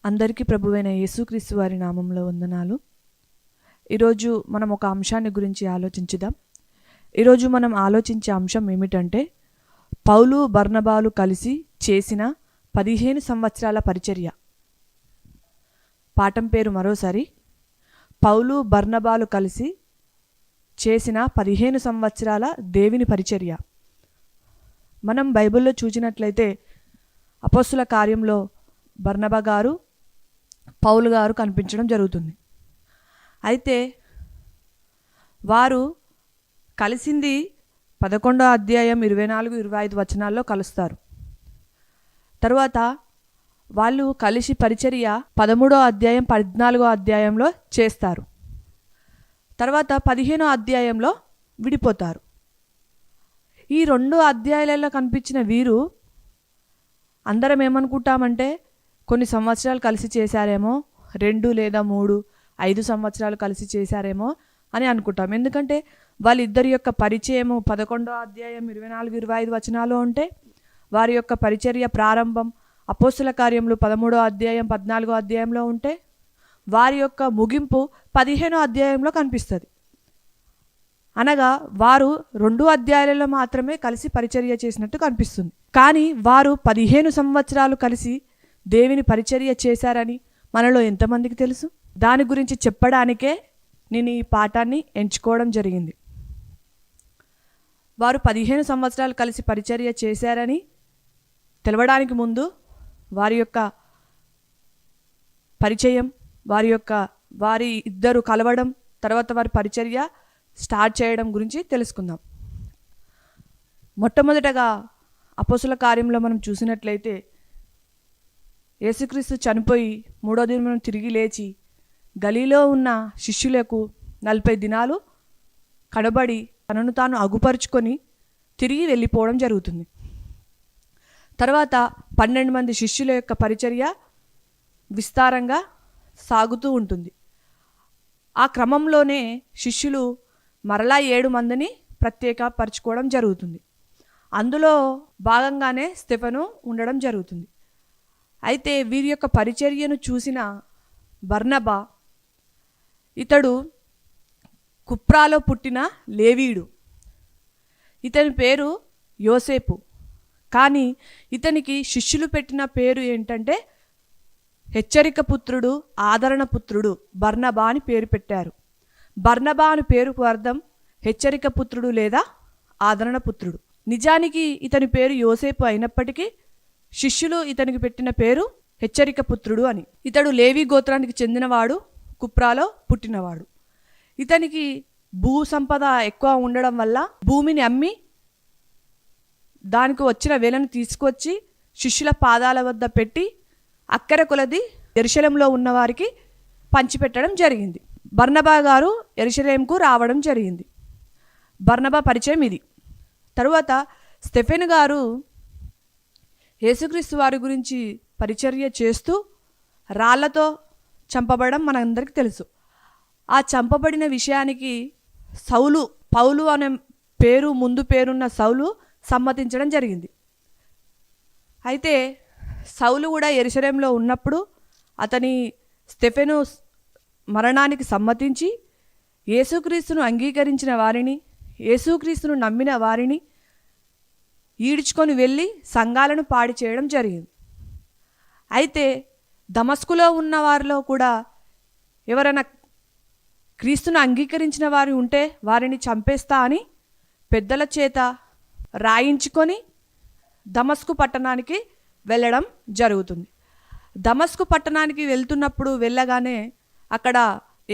అందరికీ ప్రభువైన యేసుక్రీస్తు వారి నామంలో వందనాలు. ఈరోజు మనం ఒక అంశాన్ని గురించి ఆలోచించుదాం. ఈరోజు మనం ఆలోచించే అంశం ఏమిటంటే, పౌలు బర్నబాలు కలిసి చేసిన 15 సంవత్సరాల పరిచర్య. పాఠం పేరు మరోసారి, పౌలు బర్నబాలు కలిసి చేసిన 15 సంవత్సరాల దేవుని పరిచర్య. మనం బైబిల్లో చూసినట్లయితే అపోస్తుల కార్యంలో బర్నబా గారు, పౌలు గారు కనిపించడం జరుగుతుంది. అయితే వారు కలిసింది 11వ అధ్యాయం 24-25 వచనాల్లో కలుస్తారు. తరువాత వాళ్ళు కలిసి పరిచర్య 13వ అధ్యాయం 14వ అధ్యాయంలో చేస్తారు. తర్వాత 15వ అధ్యాయంలో విడిపోతారు. ఈ 2 అధ్యాయాలలో కనిపించిన వీరు అందరం ఏమనుకుంటామంటే, కొన్ని సంవత్సరాలు కలిసి చేశారేమో, 2 లేదా 3, 5 సంవత్సరాలు కలిసి చేశారేమో అని అనుకుంటాం. ఎందుకంటే వాళ్ళిద్దరి యొక్క పరిచయము 11వ అధ్యాయం 24-25 వచనాలు ఉంటే, వారి యొక్క పరిచర్య ప్రారంభం అపోస్తుల కార్యములు 13వ అధ్యాయం 14వ అధ్యాయంలో ఉంటే, వారి యొక్క ముగింపు 15వ అధ్యాయంలో కనిపిస్తుంది. అనగా వారు 2 అధ్యాయాలలో మాత్రమే కలిసి పరిచర్య చేసినట్టు కనిపిస్తుంది. కానీ వారు 15 సంవత్సరాలు కలిసి దేవుని పరిచర్య చేశారని మనలో ఎంతమందికి తెలుసు? దాని గురించి చెప్పడానికే నేను ఈ పాఠాన్ని ఎంచుకోవడం జరిగింది. వారు 15 సంవత్సరాలు కలిసి పరిచర్య చేశారని తెలవడానికి ముందు వారి యొక్క పరిచయం, వారి ఇద్దరు కలవడం, తర్వాత వారి పరిచర్య స్టార్ట్ చేయడం గురించి తెలుసుకుందాం. మొట్టమొదటగా అపోస్తుల కార్యంలో మనం చూసినట్లయితే, యేసుక్రీస్తు చనిపోయి 3వ దినం తిరిగి లేచి గలీలో ఉన్న శిష్యులకు 40 దినాలు కనబడి తనను తాను అగుపరుచుకొని తిరిగి వెళ్ళిపోవడం జరుగుతుంది. తర్వాత 12 మంది శిష్యుల యొక్క పరిచర్య విస్తారంగా సాగుతూ ఉంటుంది. ఆ క్రమంలోనే శిష్యులు మరలా 7 మందిని ప్రత్యేకపరచుకోవడం జరుగుతుంది. అందులో భాగంగానే స్టెఫెను ఉండడం జరుగుతుంది. అయితే వీరి యొక్క పరిచర్యను చూసిన బర్నబా, ఇతడు కుప్రాలో పుట్టిన లేవీయుడు. ఇతని పేరు యోసేపు. కానీ ఇతనికి శిష్యులు పెట్టిన పేరు ఏంటంటే హెచ్చరిక పుత్రుడు, ఆదరణ పుత్రుడు, బర్నబా అని పేరు పెట్టారు. బర్నబా అని పేరుకు అర్థం హెచ్చరిక పుత్రుడు లేదా ఆదరణ పుత్రుడు. నిజానికి ఇతని పేరు యోసేపు అయినప్పటికీ శిష్యులు ఇతనికి పెట్టిన పేరు హెచ్చరిక పుత్రుడు అని. ఇతడు లేవి గోత్రానికి చెందినవాడు, కుప్రాలో పుట్టినవాడు. ఇతనికి భూ సంపద ఎక్కువ ఉండడం వల్ల భూమిని అమ్మి దానికి వచ్చిన వెలను తీసుకొచ్చి శిష్యుల పాదాల వద్ద పెట్టి అక్కర కొలది యెరూషలేములో ఉన్న వారికి పంచిపెట్టడం జరిగింది. బర్నబా గారు యెరూషలేముకు రావడం జరిగింది. బర్నబా పరిచయం ఇది. తరువాత స్టెఫెను గారు యేసుక్రీస్తు వారి గురించి పరిచర్య చేస్తూ రాళ్లతో చంపబడడం మనందరికీ తెలుసు. ఆ చంపబడిన విషయానికి పౌలు అనే పేరు, ముందు పేరున్న సౌలు సమ్మతించడం జరిగింది. అయితే సౌలు కూడా యెరూషలేములో ఉన్నప్పుడు అతని స్టెఫెను మరణానికి సమ్మతించి యేసుక్రీస్తును అంగీకరించిన వారిని, యేసుక్రీస్తును నమ్మిన వారిని ఈడ్చుకొని వెళ్ళి సంఘాలను పాడి చేయడం జరిగింది. అయితే దమస్కులో ఉన్న వారిలో కూడా ఎవరైనా క్రీస్తును అంగీకరించిన వారు ఉంటే వారిని చంపేస్తా అని పెద్దల చేత రాయించుకొని దమస్కు పట్టణానికి వెళ్ళడం జరుగుతుంది. దమస్కు పట్టణానికి వెళ్తున్నప్పుడు వెళ్ళగానే అక్కడ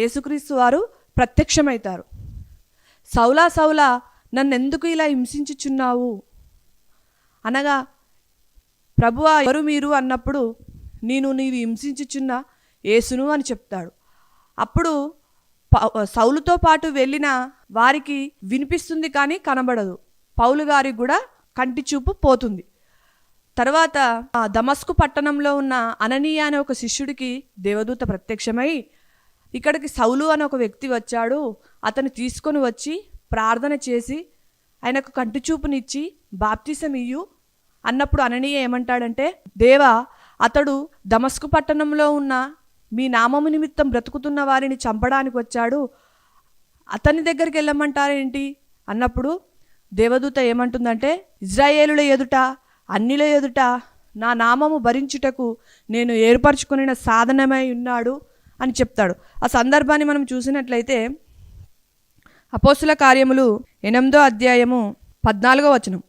యేసుక్రీస్తు వారు ప్రత్యక్షమవుతారు. సౌలా సౌలా, నన్నెందుకు ఇలా హింసించుచున్నావు అనగా, ప్రభువా ఎవరు మీరు అన్నప్పుడు, నీవు హింసించుచున్న యేసును అని చెప్తాడు. అప్పుడు సౌలుతో పాటు వెళ్ళిన వారికి వినిపిస్తుంది కానీ కనబడదు. పౌలు గారికి కూడా కంటి చూపు పోతుంది. తర్వాత దమస్కు పట్టణంలో ఉన్న అననీయ అనే ఒక శిష్యుడికి దేవదూత ప్రత్యక్షమై, ఇక్కడికి సౌలు అనే ఒక వ్యక్తి వచ్చాడు, అతను తీసుకొని వచ్చి ప్రార్థన చేసి ఆయనకు కంటి చూపునిచ్చి బాప్తిసం ఇయ్యు అన్నప్పుడు అననీయ ఏమంటాడంటే, దేవా, అతడు దమస్కు పట్టణంలో ఉన్న మీ నామము నిమిత్తం బ్రతుకుతున్న వారిని చంపడానికి వచ్చాడు, అతని దగ్గరికి వెళ్ళమంటారేంటి అన్నప్పుడు దేవదూత ఏమంటుందంటే, ఇజ్రాయేలుల ఎదుట అన్యుల ఎదుట నా నామము భరించుటకు నేను ఏర్పరచుకున్న సాధనమై ఉన్నాడు అని చెప్తాడు. ఆ సందర్భాన్ని మనం చూసినట్లయితే అపోస్తుల కార్యములు 8వ అధ్యాయము 14వ వచనం,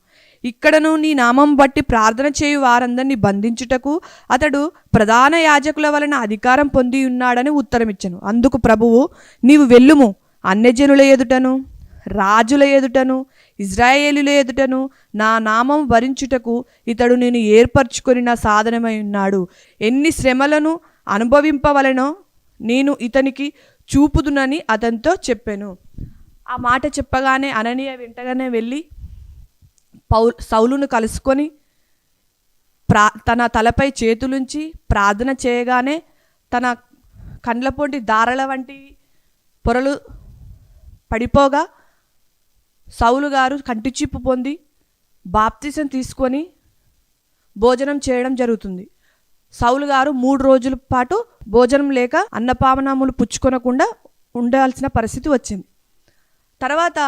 ఇక్కడను నీ నామం బట్టి ప్రార్థన చేయు వారందరినీ బంధించుటకు అతడు ప్రధాన యాజకుల వలన అధికారం పొంది ఉన్నాడని ఉత్తరమిచ్చెను. అందుకు ప్రభువు, నీవు వెళ్ళుము, అన్యజనుల ఎదుటను రాజుల ఎదుటను ఇజ్రాయేలుల ఎదుటను నా నామం భరించుటకు ఇతడు నేను ఏర్పరచుకొని నా సాధనమై ఉన్నాడు. ఎన్ని శ్రమలను అనుభవింపవలెనో నేను ఇతనికి చూపుదునని అతనితో చెప్పాను. ఆ మాట చెప్పగానే అననీయ వెంటనే వెళ్ళి సౌలును కలుసుకొని తన తలపై చేతులుంచి ప్రార్థన చేయగానే తన కండ్ల పొంటి దారల వంటి పొరలు పడిపోగా సౌలు గారు కంటిచీపు పొంది బాప్తిసం తీసుకొని భోజనం చేయడం జరుగుతుంది. సౌలు గారు 3 రోజుల పాటు భోజనం లేక అన్నపానములు పుచ్చుకొనకుండా ఉండాల్సిన పరిస్థితి వచ్చింది. తర్వాత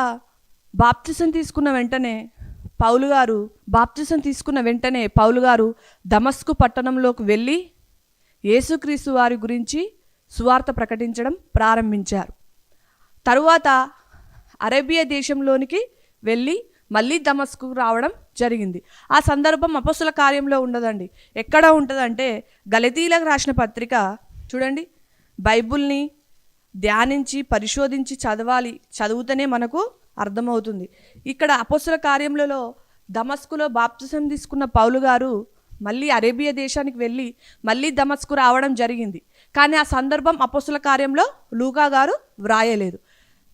బాప్తిసం తీసుకున్న వెంటనే పౌలు గారు దమస్కు పట్టణంలోకి వెళ్ళి యేసుక్రీస్తు వారి గురించి సువార్త ప్రకటించడం ప్రారంభించారు. తరువాత అరేబియా దేశంలోనికి వెళ్ళి మళ్ళీ దమస్కు రావడం జరిగింది. ఆ సందర్భం అపోస్తుల కార్యంలో ఉండదండి. ఎక్కడ ఉంటుందంటే గలతీలకు రాసిన పత్రిక చూడండి. బైబుల్ని ధ్యానించి పరిశోధించి చదివితేనే మనకు అర్థమవుతుంది. ఇక్కడ అపోస్తుల కార్యములలో దమస్కులో బాప్తిసం తీసుకున్న పౌలు గారు మళ్ళీ అరేబియా దేశానికి వెళ్ళి మళ్ళీ దమస్కు రావడం జరిగింది. కానీ ఆ సందర్భం అపోస్తుల కార్యంలో లూకా గారు వ్రాయలేదు.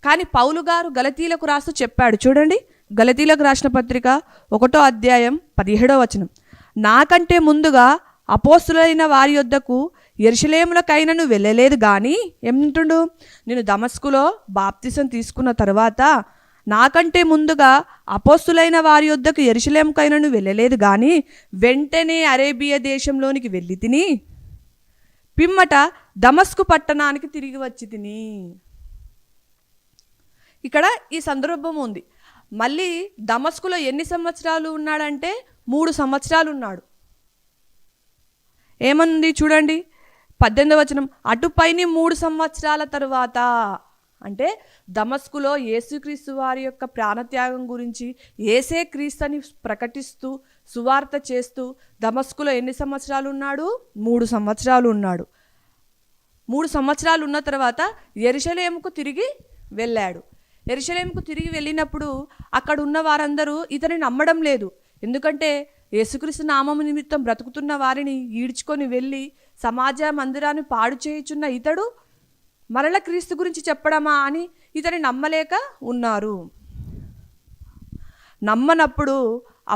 కానీ పౌలు గారు గలతీలకు రాస్తూ చెప్పాడు. చూడండి, గలతీలకు రాసిన పత్రిక 1వ అధ్యాయం 17వ వచనం, నాకంటే ముందుగా అపోస్తులైన వారి యొద్దకు యెరూషలేములకైనను వెళ్ళలేదు కానీ ఏమంటుండు, నేను దమస్కులో బాప్తిసం తీసుకున్న తర్వాత నాకంటే ముందుగా అపోస్తులైన వారి యొద్దకు యెరూషలేముకైనను వెళ్ళలేదు కానీ వెంటనే అరేబియా దేశంలోనికి వెళ్ళి తిని పిమ్మట దమస్కు పట్టణానికి తిరిగి వచ్చి తిని. ఇక్కడ ఈ సందర్భం ఉంది. మళ్ళీ దమస్కులో ఎన్ని సంవత్సరాలు ఉన్నాడంటే 3 సంవత్సరాలు ఉన్నాడు. ఏమనుంది చూడండి, 18వ వచనం, అటుపైని 3 సంవత్సరాల తరువాత, అంటే దమస్కులో యేసుక్రీస్తు వారి యొక్క ప్రాణత్యాగం గురించి యేసే క్రీస్తు అని ప్రకటిస్తూ సువార్త చేస్తూ దమస్కులో ఎన్ని సంవత్సరాలు ఉన్నాడు? 3 సంవత్సరాలు ఉన్నాడు. 3 సంవత్సరాలు ఉన్న తర్వాత యెరూషలేముకు తిరిగి వెళ్ళాడు. యెరూషలేముకు తిరిగి వెళ్ళినప్పుడు అక్కడ ఉన్న వారందరూ ఇతని నమ్మడం లేదు. ఎందుకంటే యేసుక్రీస్తు నామము నిమిత్తం బ్రతుకుతున్న వారిని ఈడ్చుకొని వెళ్ళి సమాజ మందిరాన్ని పాడు చేయుచున్న ఇతడు మరల క్రీస్తు గురించి చెప్పడమా అని ఇతని నమ్మలేక ఉన్నారు. నమ్మనప్పుడు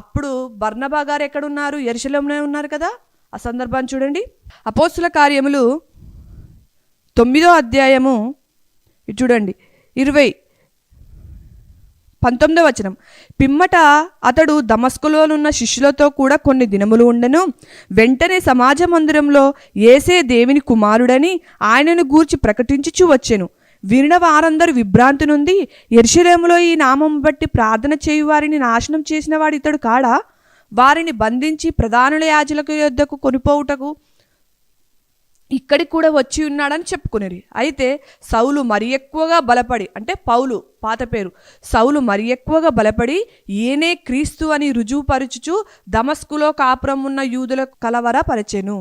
అప్పుడు బర్నబా గారు ఎక్కడున్నారు? యెరూషలేములో ఉన్నారు కదా. ఆ సందర్భాన్ని చూడండి. అపోస్తుల కార్యములు 9వ అధ్యాయము చూడండి 19వ వచనం, పిమ్మట అతడు దమస్కులోనున్న శిష్యులతో కూడా కొన్ని దినములు ఉండెను. వెంటనే సమాజ మందిరంలో యేసే దేవుని కుమారుడని ఆయనను గూర్చి ప్రకటించుచూ వచ్చెను. వినిన వారందరూ విభ్రాంతి నుండి, యెరూషలేములో ఈ నామం బట్టి ప్రార్థన చేయు వారిని నాశనం చేసిన వాడు ఇతడు కాడా? వారిని బంధించి ప్రధానుల యాజకుల యొద్దకు కొనిపోవుటకు ఇక్కడికి కూడా వచ్చి ఉన్నాడని చెప్పుకునేది. అయితే సౌలు మరి ఎక్కువగా బలపడి, అంటే పౌలు పాత పేరు సౌలు మరి ఎక్కువగా బలపడి ఈయనే క్రీస్తు అని రుజువుపరుచుచు దమస్కులో కాపురం ఉన్న యూదులకు కలవరపరచెను.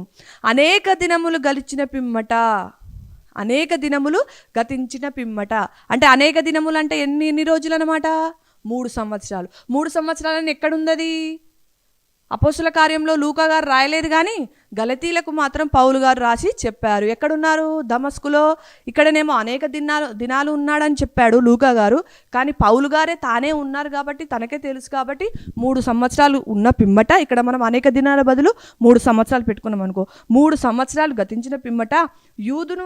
అనేక దినములు గతించిన పిమ్మట, అంటే అనేక దినములు అంటే ఎన్ని రోజులు అన్నమాట? 3 సంవత్సరాలు. 3 సంవత్సరాలని ఎక్కడుందది? అపోస్తుల కార్యంలో లూకా గారు రాయలేదు కానీ గలతీలకు మాత్రం పౌలు గారు రాసి చెప్పారు. ఎక్కడున్నారు? దమస్కులో. ఇక్కడనేమో అనేక దినాలు ఉన్నాడని చెప్పాడు లూకా గారు, కానీ పౌలు గారే తానే ఉన్నారు కాబట్టి తనకే తెలుసు కాబట్టి 3 సంవత్సరాలు ఉన్న పిమ్మట, ఇక్కడ మనం అనేక దినాల బదులు 3 సంవత్సరాలు పెట్టుకున్నాం అనుకో, 3 సంవత్సరాలు గతించిన పిమ్మట యూదులు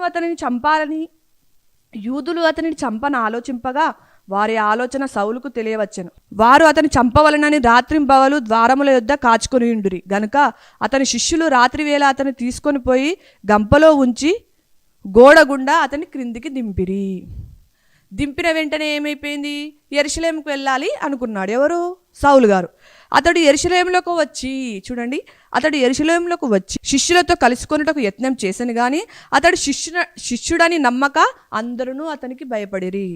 అతనిని చంపని ఆలోచింపగా వారి ఆలోచన సౌలుకు తెలియవచ్చెను. వారు అతని చంపవలనని రాత్రింబవలు ద్వారముల యొద్ద కాచుకొని ఉండిరి గనుక అతని శిష్యులు రాత్రి వేళ అతన్ని తీసుకొని పోయి గంపలో ఉంచి గోడ గుండా అతని క్రిందికి దింపిన వెంటనే ఏమైపోయింది, యెరూషలేముకు వెళ్ళాలి అనుకున్నాడు. ఎవరు? సౌలు గారు. అతడు యెరూషలేములోకి వచ్చి, చూడండి, అతడు యెరూషలేములోకి వచ్చి శిష్యులతో కలుసుకొనుటకు యత్నం చేశాను కానీ అతడు శిష్యుడని నమ్మక అందరూ అతనికి భయపడిరి.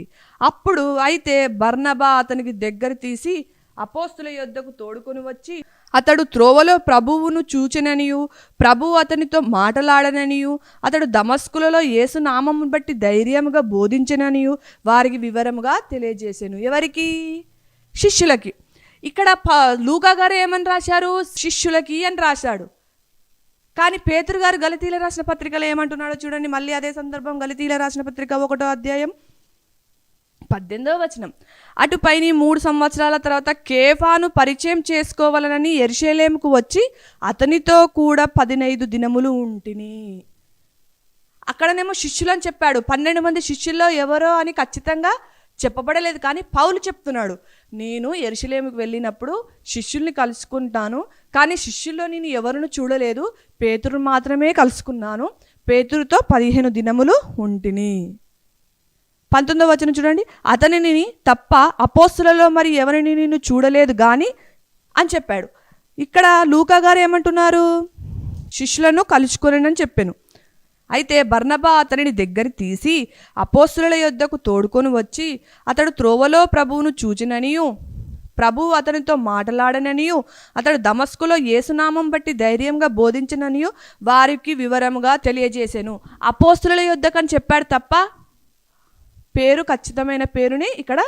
అప్పుడు అయితే బర్నబా అతనికి దగ్గర తీసి అపోస్తుల యొద్దకు తోడుకొని వచ్చి అతడు త్రోవలో ప్రభువును చూచెననియు ప్రభువు అతనితో మాటలాడననియు అతడు దమస్కులలో యేసు నామమును బట్టి ధైర్యముగా బోధించననియు వారికి వివరముగా తెలియజేశాను. ఎవరికి? శిష్యులకి. ఇక్కడ లూకా గారు ఏమని రాశారు? శిష్యులకి అని రాశాడు. కానీ పేతురు గారు గలతీల రాసిన పత్రికలో ఏమంటున్నాడో చూడండి. మళ్ళీ అదే సందర్భం, గలతీల రాసిన పత్రిక 1వ అధ్యాయం 18వ వచనం. అటుపై 3 సంవత్సరాల తర్వాత కేఫాను పరిచయం చేసుకోవాలనని యెరూషలేముకు వచ్చి అతనితో కూడా 15 దినములు ఉంటిని. అక్కడనేమో శిష్యులు అని చెప్పాడు. 12 మంది శిష్యుల్లో ఎవరో అని ఖచ్చితంగా చెప్పబడలేదు. కానీ పౌలు చెప్తున్నాడు, నేను యెరూషలేముకు వెళ్ళినప్పుడు శిష్యుల్ని కలుసుకుంటాను, కానీ శిష్యుల్లో నేను ఎవరిని చూడలేదు, పేతురుని మాత్రమే కలుసుకున్నాను, పేతురుతో 15 దినములు ఉంటిని. 19వ వచనం చూడండి. అతనిని తప్ప అపోస్తులలో మరి ఎవరిని నేను చూడలేదు గాని అని చెప్పాడు. ఇక్కడ లూకా గారు ఏమంటున్నారు? శిష్యులను కలుసుకొనని చెప్పాను. అయితే బర్నబా అతనిని దగ్గర తీసి అపోస్తుల యొద్దకు తోడుకొని వచ్చి అతడు త్రోవలో ప్రభువును చూచిననియు ప్రభువు అతనితో మాటలాడననియు అతడు దమస్కులో యేసునామం బట్టి ధైర్యంగా బోధించననియు వారికి వివరముగా తెలియజేశాను. అపోస్తుల యొద్దకని చెప్పాడు తప్ప పేరు, ఖచ్చితమైన పేరుని ఇక్కడ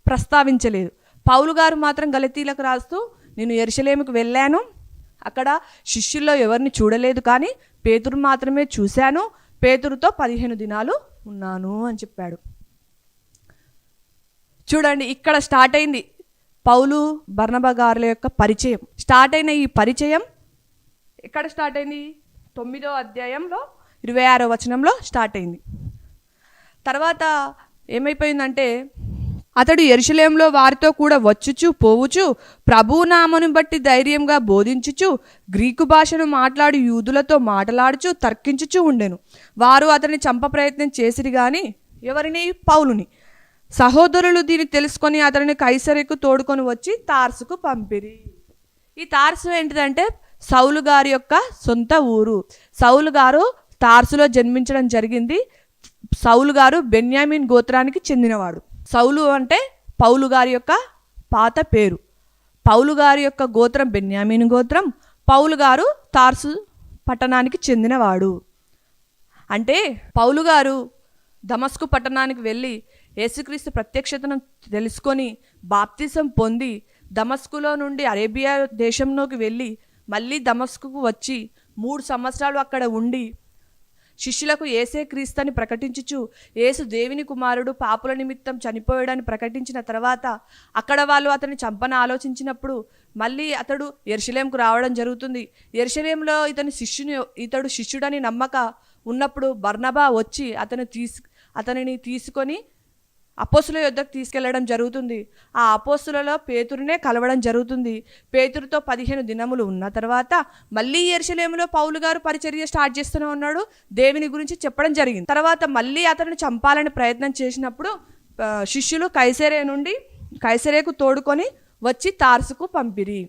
ప్రస్తావించలేదు. పౌలు గారు మాత్రం గలతీలకు రాస్తూ, నేను యెరూషలేముకు వెళ్ళాను, అక్కడ శిష్యుల్లో ఎవరిని చూడలేదు, కానీ పేతురు మాత్రమే చూశాను, పేతురుతో 15 దినాలు ఉన్నాను అని చెప్పాడు. చూడండి, ఇక్కడ స్టార్ట్ అయింది పౌలు బర్నబా గారుల యొక్క పరిచయం. స్టార్ట్ అయిన ఈ పరిచయం ఎక్కడ స్టార్ట్ అయింది? 9వ అధ్యాయంలో 26వ వచనంలో స్టార్ట్ అయింది. తర్వాత ఏమైపోయిందంటే, అతడు యెరూషలేములో వారితో కూడా వచ్చుచు పోవుచు ప్రభునామను బట్టి ధైర్యంగా బోధించుచు గ్రీకు భాషను మాట్లాడి యూదులతో మాట్లాడుచు తర్కించుచు ఉండెను. వారు అతన్ని చంప ప్రయత్నం చేసిరి గాని ఎవరిని? పౌలుని. సహోదరులు దీన్ని తెలుసుకొని అతనిని కైసరేకు తోడుకొని వచ్చి తార్సుకు పంపిరి. ఈ తార్సు ఏంటిదంటే సౌలు గారి యొక్క సొంత ఊరు. సౌలు గారు తార్సులో జన్మించడం జరిగింది. సౌలు గారు బెన్యామీన్ గోత్రానికి చెందినవాడు. సౌలు అంటే పౌలు గారి యొక్క పాత పేరు. పౌలు గారి యొక్క గోత్రం బెన్యామీన్ గోత్రం. పౌలు గారు తార్సు పట్టణానికి చెందినవాడు. అంటే పౌలు గారు దమస్కు పట్టణానికి వెళ్ళి యేసుక్రీస్తు ప్రత్యక్షతను తెలుసుకొని బాప్తిసం పొంది దమస్కులో నుండి అరేబియా దేశంలోకి వెళ్ళి మళ్ళీ దమస్కుకు వచ్చి 3 సంవత్సరాలు అక్కడ ఉండి శిష్యులకు యేసే క్రీస్తుని ప్రకటించుచు యేసు దేవుని కుమారుడు పాపుల నిమిత్తం చనిపోయాడని ప్రకటించిన తర్వాత అక్కడ వాళ్ళు అతన్ని చంపన ఆలోచించినప్పుడు మళ్ళీ అతడు యెరూషలేముకు రావడం జరుగుతుంది. యెరూషలేములో ఇతడు శిష్యుడని నమ్మక ఉన్నప్పుడు బర్నబా వచ్చి అతనిని తీసుకొని అపోస్తుల యొద్దకు తీసుకెళ్లడం జరుగుతుంది. ఆ అపోస్తులలో పేతురునే కలవడం జరుగుతుంది. పేతురుతో 15 దినములు ఉన్న తర్వాత మళ్ళీ యెరూషలేములో పౌలు గారు పరిచర్య స్టార్ట్ చేస్తూనే ఉన్నాడు. దేవుని గురించి చెప్పడం జరిగింది. తర్వాత మళ్ళీ అతన్ని చంపాలని ప్రయత్నం చేసినప్పుడు శిష్యులు కైసరేకు తోడుకొని వచ్చి తార్సుకు పంపిరి.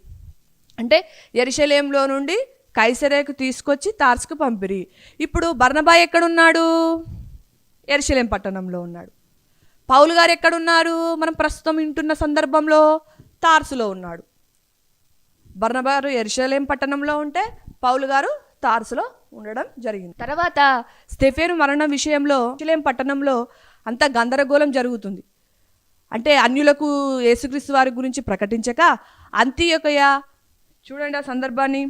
అంటే యెరూషలేములో నుండి కైసరేకు తీసుకొచ్చి తార్సుకు పంపిరి. ఇప్పుడు బర్నబా ఎక్కడున్నాడు? యెరూషలేం పట్టణంలో ఉన్నాడు. పౌలు గారు ఎక్కడున్నారు? మనం ప్రస్తుతం వింటున్న సందర్భంలో తార్సులో ఉన్నాడు. బర్నబా గారు యెరూషలేం పట్టణంలో ఉంటే పౌలు గారు తార్సులో ఉండడం జరిగింది. తర్వాత స్టెఫెను మరణం విషయంలో యెరూషలేం పట్టణంలో అంత గందరగోళం జరుగుతుంది. అంటే అన్యులకు యేసుక్రీస్తు వారి గురించి ప్రకటించక అంతియొకయ, చూడండి ఆ సందర్భాన్ని,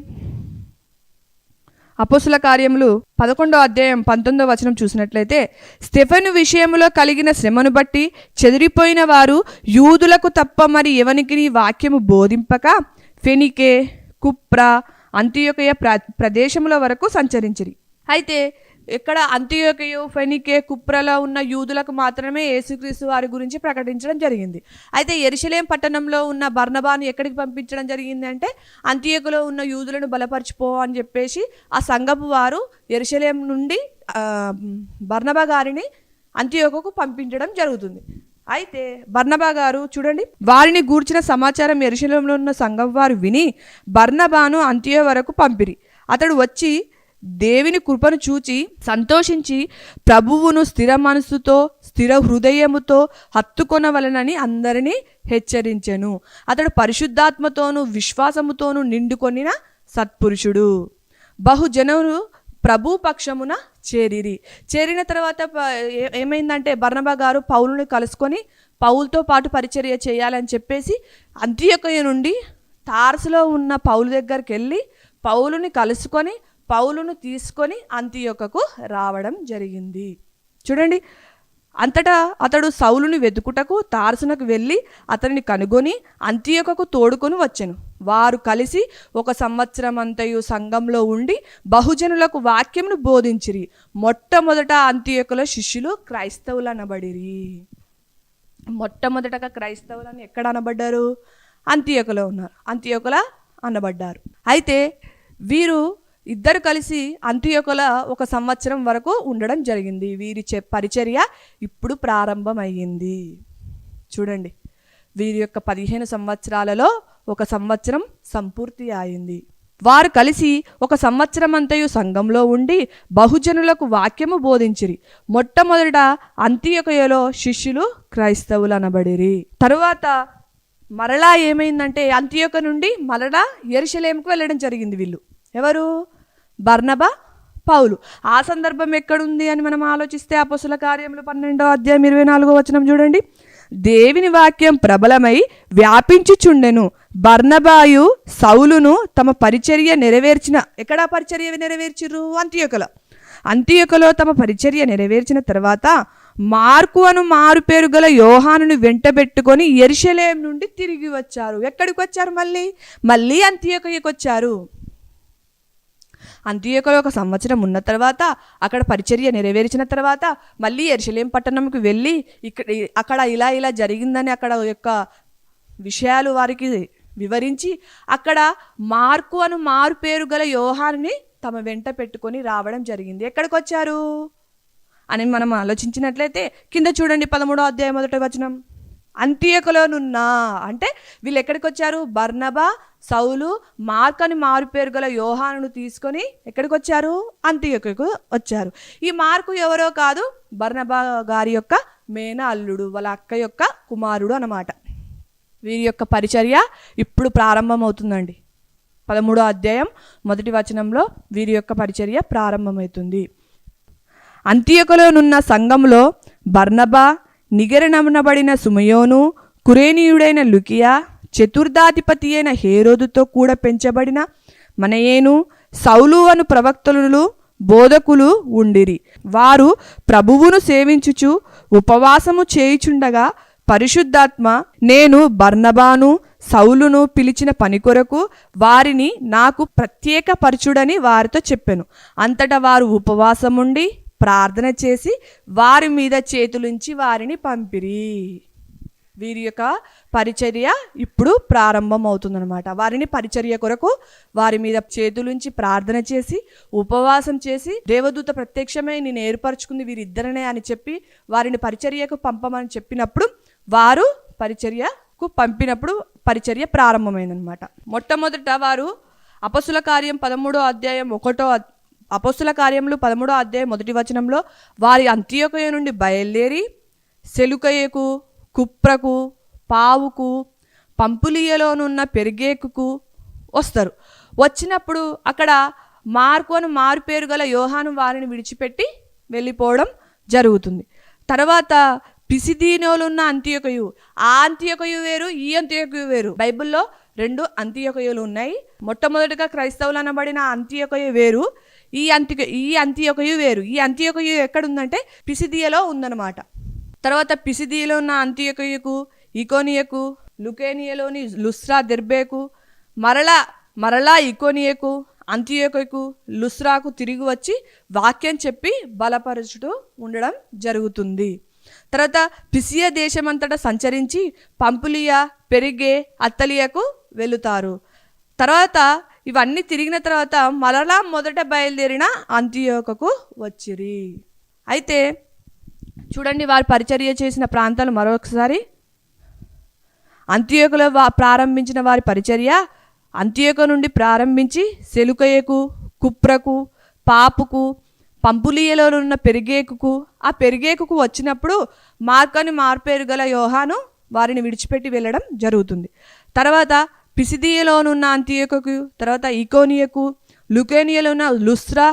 అపోస్తుల కార్యములు 11వ అధ్యాయం 19వ వచనం చూసినట్లయితే, స్టెఫెను విషయంలో కలిగిన శ్రమను బట్టి చెదిరిపోయిన వారు యూదులకు తప్ప మరి ఎవనికి వాక్యము బోధింపక ఫెనికే, కుప్ర, అంతియొకయ ప్రదేశముల వరకు సంచరించిరి. అయితే ఇక్కడ అంతియోకయు, ఫెనికే, కుప్రలో ఉన్న యూదులకు మాత్రమే యేసుక్రీస్తు వారి గురించి ప్రకటించడం జరిగింది. అయితే యెరూషలేం పట్టణంలో ఉన్న బర్నబాను ఎక్కడికి పంపించడం జరిగింది అంటే అంతియోకులో ఉన్న యూదులను బలపరచిపో అని చెప్పేసి ఆ సంఘపు వారు యెరూషలేం నుండి బర్నబా గారిని అంతియోకుకు పంపించడం జరుగుతుంది. అయితే బర్నబా గారు చూడండి, వారిని గూర్చిన సమాచారం యెరూషలేంలో ఉన్న సంఘం వారు విని బర్నబాను అంతియో వరకు పంపిరి. అతడు వచ్చి దేవుని కృపను చూచి సంతోషించి ప్రభువును స్థిర మనసుతో స్థిర హృదయముతో హత్తుకొనవలనని అందరినీ హెచ్చరించెను. అతడు పరిశుద్ధాత్మతోనూ విశ్వాసముతోనూ నిండుకొనిన సత్పురుషుడు. బహుజనులు ప్రభు పక్షమున చేరిన తర్వాత ఏమైందంటే బర్నబా గారు పౌలుని కలుసుకొని పౌలుతో పాటు పరిచర్య చేయాలని చెప్పేసి అంతియోకయ నుండి తార్సులో ఉన్న పౌలు దగ్గరికి వెళ్ళి పౌలుని కలుసుకొని పౌలును తీసుకొని అంతియోకకు రావడం జరిగింది. చూడండి, అంతటా అతడు సౌలుని వెతుకుటకు తార్సునకు వెళ్ళి అతనిని కనుగొని అంతియోకకు తోడుకొని వచ్చెను. వారు కలిసి 1 సంవత్సరం అంతయు సంఘంలో ఉండి బహుజనులకు వాక్యమును బోధించిరి. మొట్టమొదట అంతియోకలో శిష్యులు క్రైస్తవులు అనబడిరి. మొట్టమొదటగా క్రైస్తవులని ఎక్కడ అనబడ్డారు? అంతియోకలో ఉన్నారు, అంతియోకల అనబడ్డారు. అయితే వీరు ఇద్దరు కలిసి అంతియోకల 1 సంవత్సరం వరకు ఉండడం జరిగింది. వీరి పరిచర్య ఇప్పుడు ప్రారంభమయ్యింది. చూడండి, వీరి యొక్క 15 సంవత్సరాలలో 1 సంవత్సరం సంపూర్తి అయింది. వారు కలిసి 1 సంవత్సరం అంతయు సంఘంలో ఉండి బహుజనులకు వాక్యము బోధించిరి. మొట్టమొదట అంతియోకయలో శిష్యులు క్రైస్తవులు అనబడిరి. తరువాత మరలా ఏమైందంటే అంతియోక నుండి మరలా యెరూషలేముకు వెళ్ళడం జరిగింది. వీళ్ళు ఎవరు? బర్నబా, పౌలు. ఆ సందర్భం ఎక్కడుంది అని మనం ఆలోచిస్తే అపోస్తల కార్యములు 12వ అధ్యాయం 24వ వచనం చూడండి. దేవుని వాక్యం ప్రబలమై వ్యాపించుచుండెను. బర్నబాయు సౌలును తమ పరిచర్య నెరవేర్చిన, ఎక్కడ పరిచర్య నెరవేర్చిర్రు? అంతియోకలో తమ పరిచర్య నెరవేర్చిన తర్వాత మార్కు అను మారు పేరు గల యోహానును వెంటబెట్టుకొని యెరూషలేం నుండి తిరిగి వచ్చారు. ఎక్కడికి వచ్చారు? మళ్ళీ అంతియోకయకు వచ్చారు. అంతియోకలో 1 సంవత్సరం ఉన్న తర్వాత అక్కడ పరిచర్య నెరవేర్చిన తర్వాత మళ్ళీ యెరూషలేం పట్టణంకి వెళ్ళి అక్కడ ఇలా జరిగిందని అక్కడ యొక్క విషయాలు వారికి వివరించి అక్కడ మార్కు అను మారు పేరు గల యోహానుని తమ వెంట పెట్టుకొని రావడం జరిగింది. ఎక్కడికి వచ్చారు అని మనం ఆలోచించినట్లయితే కింద చూడండి 13వ అధ్యాయం 1వ వచనం. అంతియోకలోనున్నా అంటే వీళ్ళు ఎక్కడికి వచ్చారు? బర్నబా, సౌలు, మార్కు అని మారు పేరు గల యోహానును తీసుకొని ఎక్కడికి వచ్చారు? అంతియోకకు వచ్చారు. ఈ మార్కు ఎవరో కాదు, బర్నబా గారి యొక్క మేన అల్లుడు, వాళ్ళ అక్క యొక్క కుమారుడు అన్నమాట. వీరి యొక్క పరిచర్య ఇప్పుడు ప్రారంభమవుతుందండి. 13వ అధ్యాయం 1వ వచనంలో వీరి యొక్క పరిచర్య ప్రారంభమవుతుంది. అంతియోకలోనున్న సంఘంలో బర్నబా, నిగరనమనబడిన సుమయోను, కురేనీయుడైన లుకియా, చతుర్థాధిపతి అయిన హేరోదుతో కూడా పెంచబడిన మనయేను, సౌలు అను ప్రవక్తలు బోధకులు ఉండిరి. వారు ప్రభువును సేవించుచు ఉపవాసము చేయుచుండగా పరిశుద్ధాత్మ నేను బర్నబాను సౌలును పిలిచిన పని కొరకు వారిని నాకు ప్రత్యేకపరచుడని వారితో చెప్పెను. అంతటా వారు ఉపవాసముండి ప్రార్థన చేసి వారి మీద చేతులుంచి వారిని పంపిరి. వీరి యొక్క పరిచర్య ఇప్పుడు ప్రారంభం అవుతుందన్నమాట. వారిని పరిచర్య కొరకు వారి మీద చేతులుంచి ప్రార్థన చేసి ఉపవాసం చేసి దేవదూత ప్రత్యక్షమై నేను ఏర్పరచుకుంది వీరిద్దరనే అని చెప్పి వారిని పరిచర్యకు పంపమని చెప్పినప్పుడు వారు పరిచర్యకు పంపినప్పుడు పరిచర్య ప్రారంభమైందనమాట. మొట్టమొదట వారు అపోస్తల కార్యం 13వ అధ్యాయం 1వ అపోస్తల కార్యములు 13వ అధ్యాయం 1వ వచనంలో వారి అంతియోకయ నుండి బయలుదేరి సెలుకయకు, కుప్రకు, పావుకు, పంపులియలోనున్న పెర్గేకు వస్తారు. వచ్చినప్పుడు అక్కడ మార్కు అని మారు పేరు గల యోహాను వారిని విడిచిపెట్టి వెళ్ళిపోవడం జరుగుతుంది. తర్వాత పిసిదీనోలున్న అంతియోకయు, ఆ అంతియోకయు వేరు, ఈ అంతియోకయు వేరు. బైబిల్లో 2 అంతియోకయులు ఉన్నాయి. మొట్టమొదటిగా క్రైస్తవులు అనబడిన అంతియోకయు వేరు, ఈ అంతియోకయు వేరు. ఈ అంతియోకయు ఎక్కడుందంటే పిసిదియలో ఉందన్నమాట. తర్వాత పిసిదియలో ఉన్న అంతియోకయుకు, ఇకోనియకు, లుకేనియలోని లుస్త్రా, దెర్బేకు, మరలా ఇకోనియకు, అంతియోకుకు లుస్రాకు తిరిగి వచ్చి వాక్యం చెప్పి బలపరచుతూ ఉండడం జరుగుతుంది. తర్వాత పిసియా దేశమంతటా సంచరించి పంపులియా, పెరిగే, అత్తలియకు వెళుతారు. తర్వాత ఇవన్నీ తిరిగిన తర్వాత మరలా మొదట బయలుదేరిన అంతియోకుకు వచ్చిరి. అయితే చూడండి, వారు పరిచర్య చేసిన ప్రాంతాలు మరొకసారి. అంతియోకులో ప్రారంభించిన వారి పరిచర్య అంతియోకు నుండి ప్రారంభించి సెలుకయకు, కుప్రకు, పాపుకు, పంపులియలో ఉన్న పెరిగేకుకు, ఆ పెరిగేకుకు వచ్చినప్పుడు మార్కని మార్పేరు గల యోహాను వారిని విడిచిపెట్టి వెళ్ళడం జరుగుతుంది. తర్వాత పిసిదియలోనున్న అంతియోకుకు, తర్వాత ఈకోనియకు, లుకేనియలో ఉన్న లుస్రా,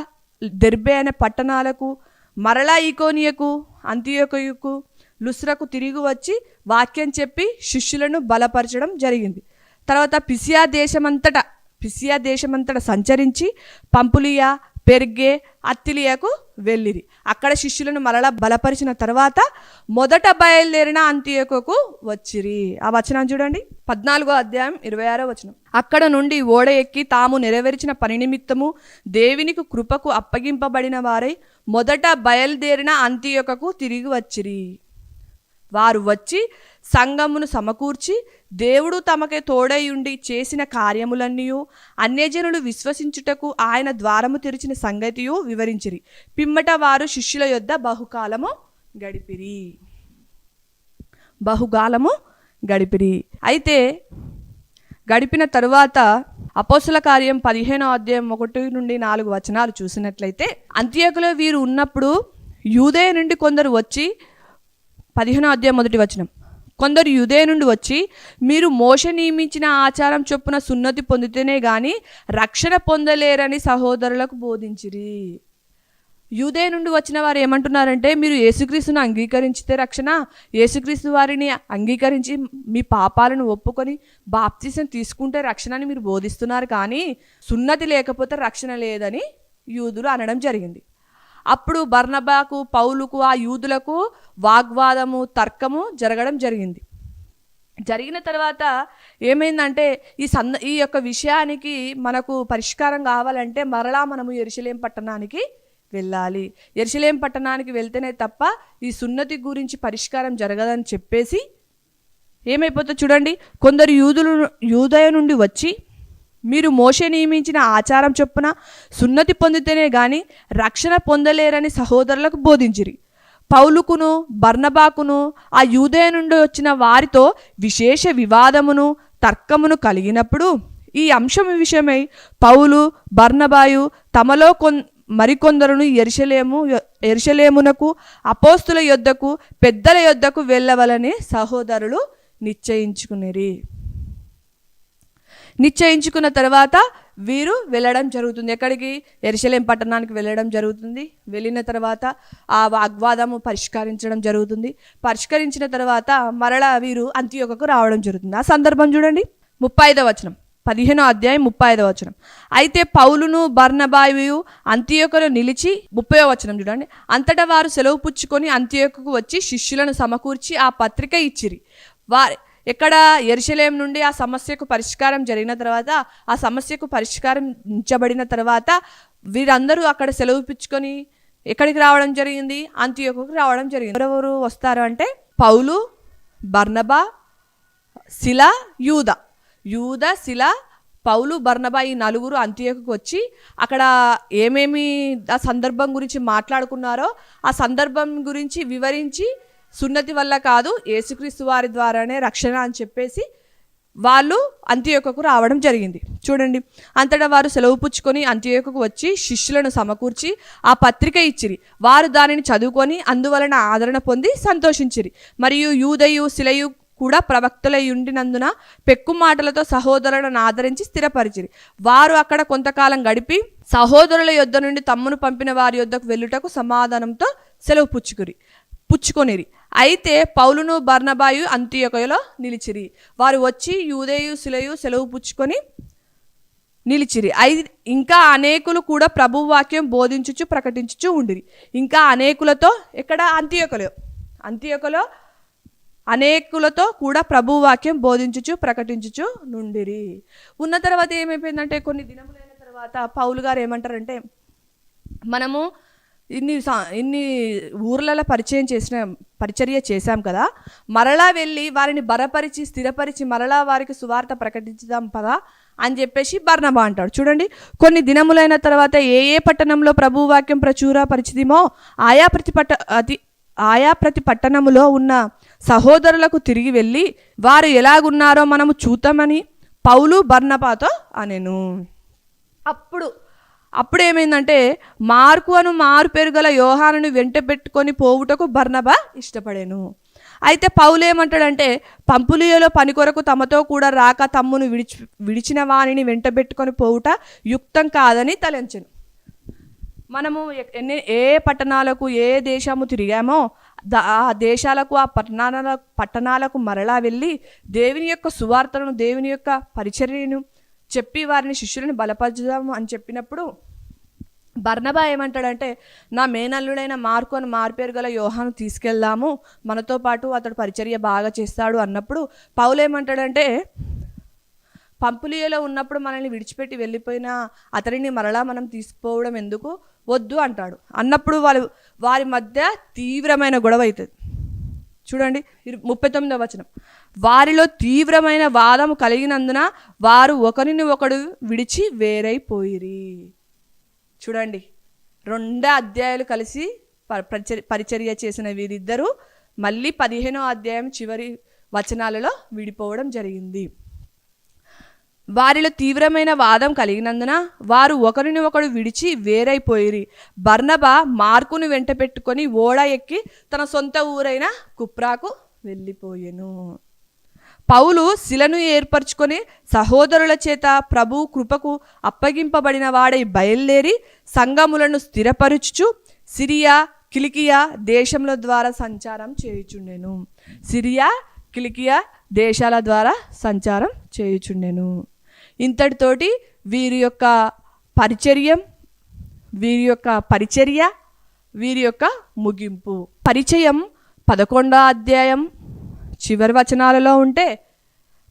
దెర్బే అనే పట్టణాలకు, మరలా ఈకోనియకు, అంతియోకుకు, లుస్రకు తిరిగి వచ్చి వాక్యం చెప్పి శిష్యులను బలపరచడం జరిగింది. తర్వాత పిసియా దేశమంతటా సంచరించి పంపులియా, పెర్గే, అత్తిలియాకు వెళ్ళిరి. అక్కడ శిష్యులను మరలా బలపరిచిన తర్వాత మొదట బయలుదేరిన అంతియోకుకు వచ్చిరి. ఆ వచనం చూడండి, 14వ అధ్యాయం 26వ వచనం. అక్కడ నుండి ఓడ ఎక్కి తాము నెరవేర్చిన పని నిమిత్తము దేవునికి కృపకు అప్పగింపబడిన వారై మొదట బయలుదేరిన అంతియోకుకు తిరిగి వచ్చిరి. వారు వచ్చి సంఘమును సమకూర్చి దేవుడు తమకే తోడయుండి చేసిన కార్యములన్నీ అన్యజనులు విశ్వసించుటకు ఆయన ద్వారము తెరిచిన సంగతియు వివరించిరి. పిమ్మట వారు శిష్యుల యొద్ద బహుకాలము గడిపిరి. అయితే గడిపిన తరువాత అపోస్తల కార్యం 15వ అధ్యాయం 1 నుండి 4 వచనాలు చూసినట్లయితే, అంతియోకులో వీరు ఉన్నప్పుడు యూదయ నుండి కొందరు వచ్చి, 15వ అధ్యాయం 1వ వచనం, కొందరు యూదయ నుండి వచ్చి మీరు మోషే నియమించిన ఆచారం చొప్పున సున్నతి పొందితేనే గాని రక్షణ పొందలేరని సహోదరులకు బోధించిరి. యూదయ నుండి వచ్చిన వారు ఏమంటున్నారంటే, మీరు యేసుక్రీస్తును అంగీకరించితే రక్షణ, యేసుక్రీస్తు వారిని అంగీకరించి మీ పాపాలను ఒప్పుకొని బాప్తిసం తీసుకుంటే రక్షణ అని మీరు బోధిస్తున్నారు, కానీ సున్నతి లేకపోతే రక్షణ లేదని యూదులు అనడం జరిగింది. అప్పుడు బర్నబాకు, పౌలుకు, ఆ యూదులకు వాగ్వాదము, తర్కము జరగడం జరిగింది. జరిగిన తర్వాత ఏమైందంటే, ఈ యొక్క విషయానికి మనకు పరిష్కారం కావాలంటే మరలా మనము యెరూషలేము పట్టణానికి వెళ్ళాలి. యెరూషలేము పట్టణానికి వెళ్తేనే తప్ప ఈ సున్నతి గురించి పరిష్కారం జరగదని చెప్పేసి ఏమైపోతుందో చూడండి, కొందరు యూదయ నుండి వచ్చి మీరు మోషే నియమించిన ఆచారం చొప్పున సున్నతి పొందితేనే గాని రక్షణ పొందలేరని సహోదరులకు బోధించిరి. పౌలుకును బర్నబాకును ఆ యూదయ నుండి వచ్చిన వారితో విశేష వివాదమును తర్కమును కలిగినప్పుడు ఈ అంశం విషయమై పౌలు, బర్నబాయు తమలో మరికొందరును యెరూషలేమునకు, అపోస్తుల యొద్దకు, పెద్దల యొద్దకు వెళ్ళవలని సహోదరులు నిశ్చయించుకున్న తర్వాత వీరు వెళ్ళడం జరుగుతుంది. ఎక్కడికి? యెరూషలేము పట్టణానికి వెళ్ళడం జరుగుతుంది. వెళ్ళిన తర్వాత ఆ వాగ్వాదము పరిష్కరించడం జరుగుతుంది. పరిష్కరించిన తర్వాత మరలా వీరు అంతియోకుకు రావడం జరుగుతుంది. ఆ సందర్భం చూడండి, 35వ వచనం, 15వ అధ్యాయం 35వ వచనం. అయితే పౌలును బర్నబాయు అంతియోకులో నిలిచి, 30వ వచనం చూడండి, అంతటా వారు సెలవు పుచ్చుకొని అంతియోకుకు వచ్చి శిష్యులను సమకూర్చి ఆ పత్రిక ఇచ్చిరి. ఎక్కడ? యెరూషలేము నుండి ఆ సమస్యకు పరిష్కారం జరిగిన తర్వాత, ఆ సమస్యకు పరిష్కరించబడిన తర్వాత వీరందరూ అక్కడ సెలవు పుచ్చుకొని ఎక్కడికి రావడం జరిగింది? అంతియోకుకు రావడం జరిగింది. ఎవరెవరు వస్తారు అంటే పౌలు, బర్నబా, శిల, యూద, శిల, పౌలు, బర్నబా ఈ నలుగురు అంతియోకుకు వచ్చి అక్కడ ఏమేమి ఆ సందర్భం గురించి మాట్లాడుకున్నారో ఆ సందర్భం గురించి వివరించి, సున్నతి వల్ల కాదు యేసుక్రీస్తు వారి ద్వారానే రక్షణ అని చెప్పేసి వాళ్ళు అంతియోకుకు రావడం జరిగింది. చూడండి, అంతటా వారు సెలవు పుచ్చుకొని అంతియోకుకు వచ్చి శిష్యులను సమకూర్చి ఆ పత్రిక ఇచ్చిరి. వారు దానిని చదువుకొని అందువలన ఆదరణ పొంది సంతోషించిరి. మరియు యూదయు, శిలయు కూడా ప్రవక్తలై ఉండినందున పెక్కు మాటలతో సహోదరులను ఆదరించి స్థిరపరిచిరి. వారు అక్కడ కొంతకాలం గడిపి సహోదరుల యొద్ద నుండి తమ్మును పంపిన వారి యొద్దకు వెళ్ళుటకు సమాధానంతో సెలవు పుచ్చుకొనిరి. అయితే పౌలును బర్నబాయు అంతియోకులో నిలిచిరి. వారు వచ్చి యూదయు, శిలయు సెలవు పుచ్చుకొని నిలిచిరి. ఇంకా అనేకులు కూడా ప్రభువు వాక్యం బోధించుచు ప్రకటించుచు ఉండిరి. ఇంకా అనేకులతో, ఎక్కడ? అంతియోకులో అనేకులతో కూడా ప్రభు వాక్యం బోధించుచు ప్రకటించుచు నుండిరి. ఉన్న తర్వాత ఏమైపోయిందంటే, కొన్ని దినములైన తర్వాత తర్వాత పౌలు గారు ఏమంటారంటే, మనము ఇన్ని ఊర్లలో పరిచర్య చేశాం కదా, మరలా వెళ్ళి వారిని బలపరిచి స్థిరపరిచి మరలా వారికి సువార్త ప్రకటించుదాం పదా అని చెప్పేసి బర్నబా అంటాడు. చూడండి, కొన్ని దినములైన తర్వాత ఏ పట్టణంలో ప్రభు వాక్యం ప్రచురపరిచిదిమో ఆయా ప్రతి పట్టణములో ఉన్న సహోదరులకు తిరిగి వెళ్ళి వారు ఎలాగున్నారో మనము చూద్దామని పౌలు బర్నబాతో అనెను. అప్పుడు ఏమైందంటే, మార్కు అను మారు పేరు గల యోహానుని వెంట పెట్టుకొని పోవుటకు బర్నబా ఇష్టపడాను. అయితే పౌలు ఏమంటాడంటే, పంపులియలో పని కొరకు తమతో కూడా రాక తమ్మును విడిచిన వాణిని వెంట పెట్టుకొని పోవుట యుక్తం కాదని తలంచెను. మనము ఏ పట్టణాలకు ఏ దేశము తిరిగామో ఆ దేశాలకు ఆ పట్టణాలకు మరలా వెళ్ళి దేవుని యొక్క సువార్తలను దేవుని యొక్క పరిచర్యను చెప్పి వారిని శిష్యులను బలపరచుదాము అని చెప్పినప్పుడు బర్నబా ఏమంటాడంటే, నా మేనల్లుడైన మార్కు అని మారుపేరు గల యోహాను తీసుకెళ్దాము, మనతో పాటు అతడు పరిచర్య బాగా చేస్తాడు అన్నప్పుడు పౌలు ఏమంటాడంటే, పంపులియలో ఉన్నప్పుడు మనల్ని విడిచిపెట్టి వెళ్ళిపోయిన అతడిని మరలా మనం తీసుకుపోవడం ఎందుకు, వద్దు అంటాడు. అన్నప్పుడు వారి మధ్య తీవ్రమైన గొడవ అవుతుంది. చూడండి 39వ వచనం, వారిలో తీవ్రమైన వాదము కలిగినందున వారు ఒకరిని ఒకడు విడిచి వేరైపోయిరి. చూడండి, 2 అధ్యాయాలు కలిసి పరిచర్య చేసిన వీరిద్దరూ మళ్ళీ 15వ అధ్యాయం చివరి వచనాలలో విడిపోవడం జరిగింది. వారిలో తీవ్రమైన వాదం కలిగినందున వారు ఒకరిని ఒకడు విడిచి వేరైపోయిరి. బర్నబా మార్కును వెంట పెట్టుకొని ఓడ ఎక్కి తన సొంత ఊరైన కుప్రాకు వెళ్ళిపోయెను. పౌలు శిలను ఏర్పరచుకొని సహోదరుల చేత ప్రభు కృపకు అప్పగింపబడిన వాడై బయలుదేరి సంఘములను స్థిరపరచుచు సిరియా కిలికియా దేశముల ద్వారా సంచారం చేయుచుండెను. సిరియా కిలికియా దేశాల ద్వారా సంచారం చేయుచుండెను. ఇంతటితోటి వీరి యొక్క పరిచర్య ముగింపు. పరిచయం 11వ అధ్యాయం చివరి వచనాలలో ఉంటే,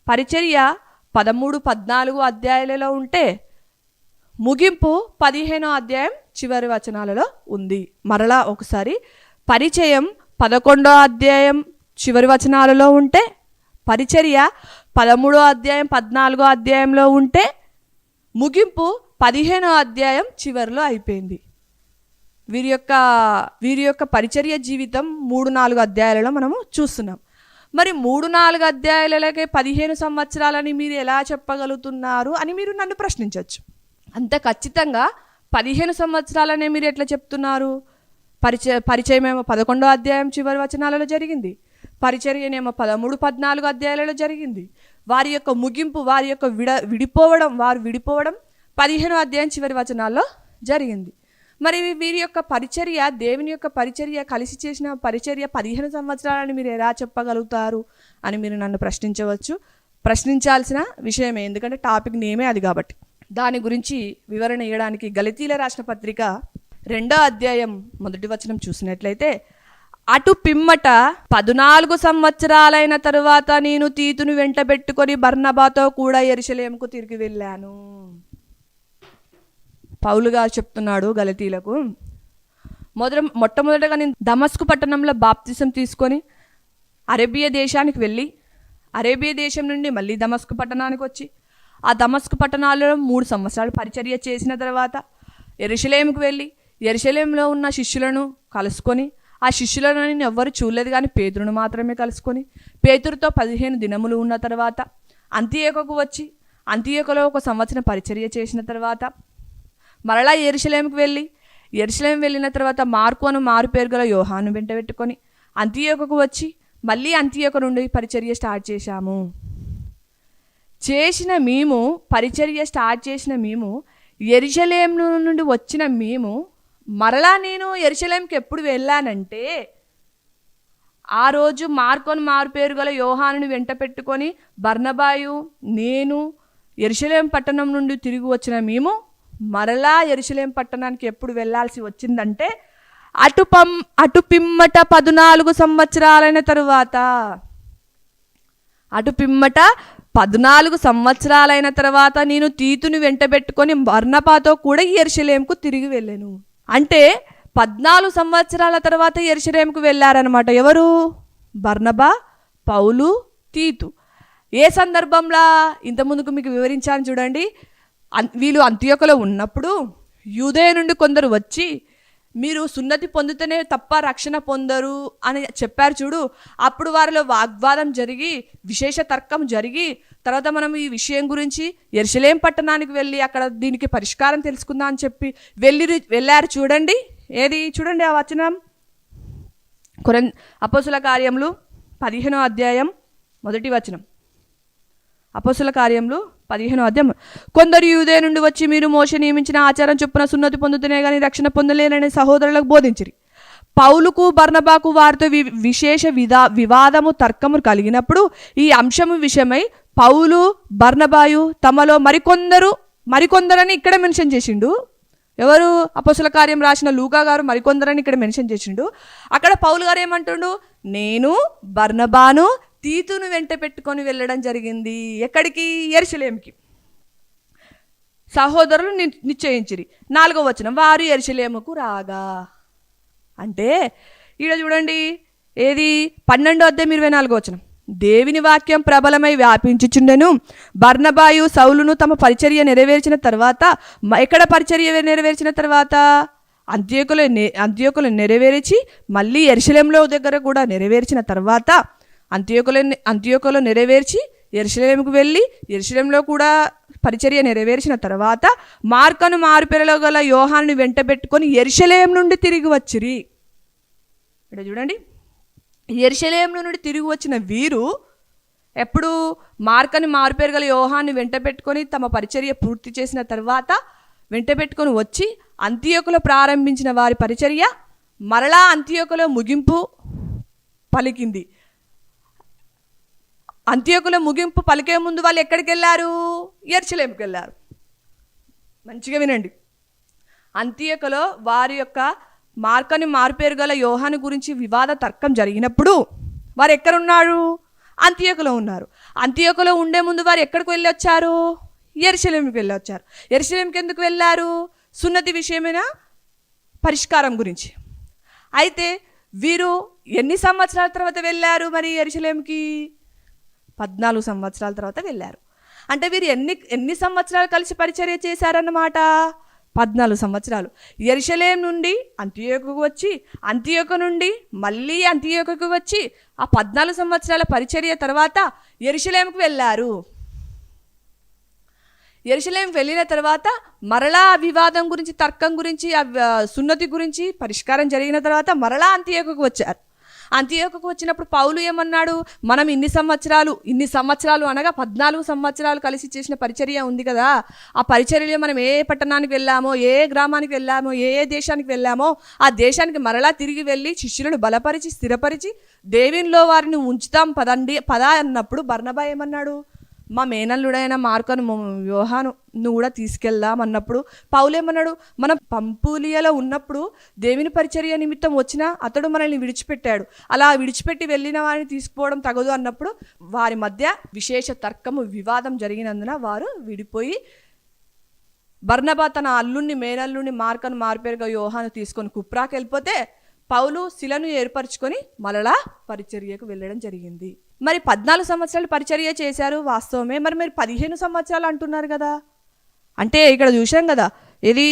పరిచర్య 13-14 అధ్యాయాలలో ఉంటే, ముగింపు 15వ అధ్యాయం చివరి వచనాలలో ఉంది. మరలా ఒకసారి, పరిచయం 11వ అధ్యాయం చివరి వచనాలలో ఉంటే, పరిచర్య 13వ అధ్యాయం 14వ అధ్యాయంలో ఉంటే, ముగింపు 15వ అధ్యాయం చివరిలో అయిపోయింది. వీరి యొక్క పరిచర్య జీవితం 3-4 అధ్యాయాలలో మనము చూస్తున్నాం. మరి 3-4 అధ్యాయాలకే 15 సంవత్సరాలని మీరు ఎలా చెప్పగలుగుతున్నారు అని మీరు నన్ను ప్రశ్నించవచ్చు. అంత ఖచ్చితంగా 15 సంవత్సరాలనే మీరు ఎట్లా చెప్తున్నారు? పరిచయం ఏమో 11వ అధ్యాయం చివరి వచనాలలో జరిగింది, పరిచర్యనేమో 13-14 అధ్యాయాలలో జరిగింది. వారి యొక్క ముగింపు, వారి యొక్క విడిపోవడం 15వ అధ్యాయం చివరి వచనాల్లో జరిగింది. మరి వీరి యొక్క పరిచర్య, దేవుని యొక్క పరిచర్య కలిసి చేసిన పరిచర్య 15 సంవత్సరాలని మీరు ఎలా చెప్పగలుగుతారు అని మీరు నన్ను ప్రశ్నించవచ్చు. ప్రశ్నించాల్సిన విషయమే, ఎందుకంటే టాపిక్ నేమే అది కాబట్టి. దాని గురించి వివరణ ఇవ్వడానికి గలతీల రాసిన పత్రిక 2వ అధ్యాయం 1వ వచనం చూసినట్లయితే, అటు పిమ్మట 14 సంవత్సరాలైన తరువాత నేను తీతును వెంట పెట్టుకొని బర్నబాతో కూడా యెరూషలేముకు తిరిగి వెళ్ళాను. పౌలు గారు చెప్తున్నాడు గలతీలకు, మొట్టమొదటగా నేను దమస్కు పట్టణంలో బాప్తిసం తీసుకొని అరేబియా దేశానికి వెళ్ళి, అరేబియా దేశం నుండి మళ్ళీ దమస్కు పట్టణానికి వచ్చి, ఆ దమస్కు పట్టణాల్లో 3 సంవత్సరాలు పరిచర్య చేసిన తర్వాత యెరూషలేముకు వెళ్ళి యెరూషలేములో ఉన్న శిష్యులను కలుసుకొని, ఆ శిష్యులను నేను ఎవ్వరు చూడలేదు కానీ పేతురును మాత్రమే కలుసుకొని, పేతురుతో 15 దినములు ఉన్న తర్వాత అంతియోకుకు వచ్చి, అంతియోకులో 1 సంవత్సరం పరిచర్య చేసిన తర్వాత మరలా యెరూషలేముకు వెళ్ళి, యెరూషలేం వెళ్ళిన తర్వాత మార్కు అను మారు పేరు గల యోహాను వెంట పెట్టుకొని అంతియోకుకు వచ్చి మళ్ళీ అంతియోకు నుండి పరిచర్య స్టార్ట్ చేశాము. పరిచర్య స్టార్ట్ చేసిన మేము, యెరూషలేం నుండి వచ్చిన మేము, మరలా నేను యెరూషలేంకి ఎప్పుడు వెళ్ళానంటే, ఆ రోజు మార్కోను మారు పేరు గల యోహానుని వెంట పెట్టుకొని బర్నబాయు నేను యెరూషలేం పట్టణం నుండి తిరిగి వచ్చిన మేము మరలా యెరూషలేం పట్టణానికి ఎప్పుడు వెళ్ళాల్సి వచ్చిందంటే, అటు పిమ్మట 14 సంవత్సరాలైన తరువాత, అటు పిమ్మట 14 సంవత్సరాలైన తర్వాత నేను తీతుని వెంటబెట్టుకొని బర్నబాతో కూడా యెరూషలేముకు తిరిగి వెళ్ళాను. అంటే 14 సంవత్సరాల తర్వాత యెరూషలేముకు వెళ్ళారనమాట. ఎవరు? బర్నబా, పౌలు, తీతు. ఏ సందర్భంలో? ఇంతకుముందుకు మీకు వివరించాను చూడండి. వీళ్ళు అంతియోకులో ఉన్నప్పుడు యూదయ నుండి కొందరు వచ్చి మీరు సున్నతి పొందితేనే తప్ప రక్షణ పొందరు అని చెప్పారు చూడు. అప్పుడు వారిలో వాగ్వాదం జరిగి విశేష తర్కం జరిగి తర్వాత మనం ఈ విషయం గురించి యెరూషలేం పట్టణానికి వెళ్ళి అక్కడ దీనికి పరిష్కారం తెలుసుకుందాం అని చెప్పి వెళ్ళారు చూడండి. ఏది చూడండి ఆ వచనం, అపోస్తుల కార్యములు 15వ అధ్యాయం 1వ వచనం. అపోస్తుల కార్యములు 15వ అధ్యాయం. కొందరు యూదయ నుండి వచ్చి మీరు మోషే నియమించిన ఆచారం చొప్పున సున్నతి పొందుతూనే కానీ రక్షణ పొందలేనని సహోదరులకు బోధించిరి. పౌలుకు బర్నబాకు వారితో విశేష వివాదము తర్కము కలిగినప్పుడు ఈ అంశము విషయమై పౌలు బర్నబాయు తమలో మరికొందరని ఇక్కడ మెన్షన్ చేసిండు. ఎవరు? అపోస్తుల కార్యం రాసిన లూకా గారు మరికొందరని ఇక్కడ మెన్షన్ చేసిండు. అక్కడ పౌలు గారు ఏమంటుండు? నేను బర్నబాను తీతును వెంట పెట్టుకొని వెళ్ళడం జరిగింది. ఎక్కడికి? యెరూషలేముకి. సహోదరులు నిశ్చయించిరి. 4వ వచనం, వారు యెరూషలేముకు రాగా. అంటే ఈడ చూడండి, ఏది 12వ అధ్యాయం 24వ వచనం. దేవుని వాక్యం ప్రబలమై వ్యాపించుచుండెను. బర్నబాయు సౌలును తమ పరిచర్య నెరవేర్చిన తర్వాత, ఎక్కడ పరిచర్య నెరవేర్చిన తర్వాత? అంత్యోకులు నెరవేర్చి మళ్ళీ యెరూషలేములో దగ్గర కూడా నెరవేర్చిన తర్వాత అంత్యోకులో నెరవేర్చి యెరూషలేముకు వెళ్ళి యెరూషలేములో కూడా పరిచర్య నెరవేర్చిన తర్వాత మార్కను మారుపేరులో గల యోహాను వెంటబెట్టుకొని యెరూషలేం నుండి తిరిగి వచ్చిరి. ఇక్కడ చూడండి, యెరూషలేం నుండి తిరిగి వచ్చిన వీరు ఎప్పుడు? మార్కని మారుపేరు గల యోహాన్ని వెంటబెట్టుకొని తమ పరిచర్య పూర్తి చేసిన తర్వాత వెంటబెట్టుకొని వచ్చి అంతియోకులో ప్రారంభించిన వారి పరిచర్య మరలా అంతియోకులో ముగింపు పలికింది. అంతియోకులో ముగింపు పలికే ముందు వాళ్ళు ఎక్కడికి వెళ్ళారు? యెరూషలేముకి వెళ్ళారు. మంచిగా వినండి. అంతియోకులో వారి యొక్క మార్కని మారుపేరు గల యోహాను గురించి వివాద తర్కం జరిగినప్పుడు వారు ఎక్కడున్నారు? అంతియోకులో ఉన్నారు. అంతియోకులో ఉండే ముందు వారు ఎక్కడికి వెళ్ళి వచ్చారు? యెరూషలేముకి వెళ్ళి వచ్చారు. యెరూషలేముకి ఎందుకు వెళ్ళారు? సున్నతి విషయమైన పరిష్కారం గురించి. అయితే వీరు ఎన్ని సంవత్సరాల తర్వాత వెళ్ళారు మరి యెరూషలేముకి? 14 సంవత్సరాల తర్వాత వెళ్ళారు. అంటే వీరు ఎన్ని సంవత్సరాలు కలిసి పరిచర్య చేశారన్నమాట? 14 సంవత్సరాలు. యెరూషలేం నుండి అంతియోకుకు వచ్చి అంతియోకు నుండి మళ్ళీ అంతియోకుకు వచ్చి ఆ 14 సంవత్సరాల పరిచర్య తర్వాత యెరూషలేముకు వెళ్ళారు. యెరూషలేంకి వెళ్ళిన తర్వాత మరలా వివాదం గురించి తర్కం గురించి సున్నతి గురించి పరిష్కారం జరిగిన తర్వాత మరలా అంతియోకుకు వచ్చారు. అంతియోకుకు వచ్చినప్పుడు పౌలు ఏమన్నాడు? మనం ఇన్ని సంవత్సరాలు అనగా 14 సంవత్సరాలు కలిసి చేసిన పరిచర్య ఉంది కదా, ఆ పరిచర్యలో మనం ఏ పట్టణానికి వెళ్ళామో, ఏ గ్రామానికి వెళ్ళామో, ఏ దేశానికి వెళ్ళామో ఆ దేశానికి మరలా తిరిగి వెళ్ళి శిష్యులను బలపరిచి స్థిరపరిచి దేవునిలో వారిని ఉంచుతాం పద అన్నప్పుడు బర్నబా ఏమన్నాడు? మా మేనల్లుడైన మార్కను యోహాను కూడా తీసుకెళ్దాం అన్నప్పుడు పౌలు ఏమన్నాడు? మనం పంపులియలో ఉన్నప్పుడు దేవుని పరిచర్య నిమిత్తం వచ్చిన అతడు మనల్ని విడిచిపెట్టాడు, అలా విడిచిపెట్టి వెళ్ళిన వారిని తీసుకుపోవడం తగదు అన్నప్పుడు వారి మధ్య విశేష తర్కము వివాదం జరిగినందున వారు విడిపోయి బర్నబా తన అల్లుణ్ణి మేనల్లుని మార్కను మారుపేరుగా యోహాను తీసుకొని కుప్రాకి వెళ్ళిపోతే పౌలు శిలను ఏర్పరచుకొని మరలా పరిచర్యకు వెళ్ళడం జరిగింది. మరి 14 సంవత్సరాలు పరిచర్య చేశారు వాస్తవమే, మరి మీరు 15 సంవత్సరాలు అంటున్నారు కదా. అంటే ఇక్కడ చూసాం కదా, ఇది